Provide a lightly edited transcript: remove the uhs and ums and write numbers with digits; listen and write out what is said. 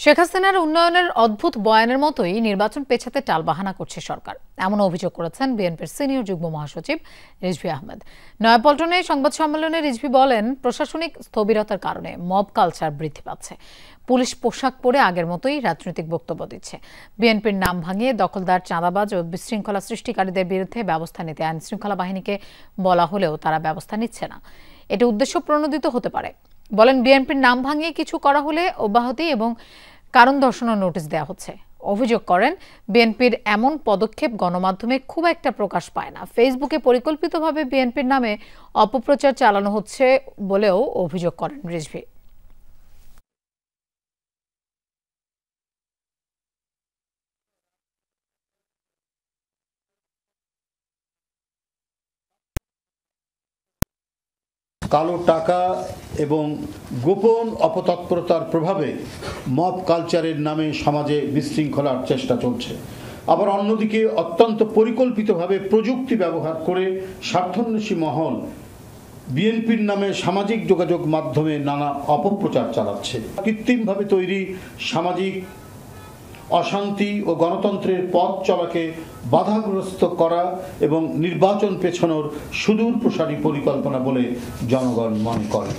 শেখ হাসিনার উন্নয়নের অদ্ভুত বয়ানের মতোই নির্বাচন পেছাতে টালবাহানা করছে সরকার, এমন অভিযোগ করেছেন বিএনপির সিনিয়র যুগ্ম মহাসচিব রিজভী আহমেদ। নয়াপল্টনে সংবাদ সম্মেলনে রিজভী বলেন, প্রশাসনিক স্থবিরতার কারণে মব কালচার বৃদ্ধি পাচ্ছে। পুলিশ পোশাক পরে আগের মতোই রাজনৈতিক বক্তব্য দিচ্ছে। বিএনপির নাম ভাঙিয়ে দখলদার, চাঁদাবাজ ও বিশৃঙ্খলা সৃষ্টিকারীদের বিরুদ্ধে ব্যবস্থা নিতে আইন শৃঙ্খলা বাহিনীকে বলা হলেও তারা ব্যবস্থা নিচ্ছে না। এটি উদ্দেশ্য প্রণোদিত হতে পারে। বলেন, বিএনপির নাম ভাঙিয়ে কিছু করা হলে অব্যাহতি এবং কারণ দর্শানোর নোটিশ দেওয়া হচ্ছে। অভিযোগ করেন, বিএনপির এমন পদক্ষেপ গণমাধ্যমে খুব একটা প্রকাশ পায় না। ফেসবুকে পরিকল্পিতভাবে বিএনপির নামে অপপ্রচার চালানো হচ্ছে বলেও অভিযোগ করেন রিজভী। কালো টাকা এবং গোপন অপতৎপরতার প্রভাবে মব কালচারের নামে সমাজে বিশৃঙ্খলার চেষ্টা চলছে। আবার অন্যদিকে অত্যন্ত পরিকল্পিতভাবে প্রযুক্তি ব্যবহার করে স্বার্থান্বেষী মহল বিএনপির নামে সামাজিক যোগাযোগ মাধ্যমে নানা অপপ্রচার চালাচ্ছে। কৃত্রিমভাবে তৈরি সামাজিক অশান্তি ও গণতন্ত্রের পথ চলাকে বাধাগ্রস্ত করা এবং নির্বাচন পেছানোর সুদূর প্রসারী পরিকল্পনা বলে জনগণ মনে করে।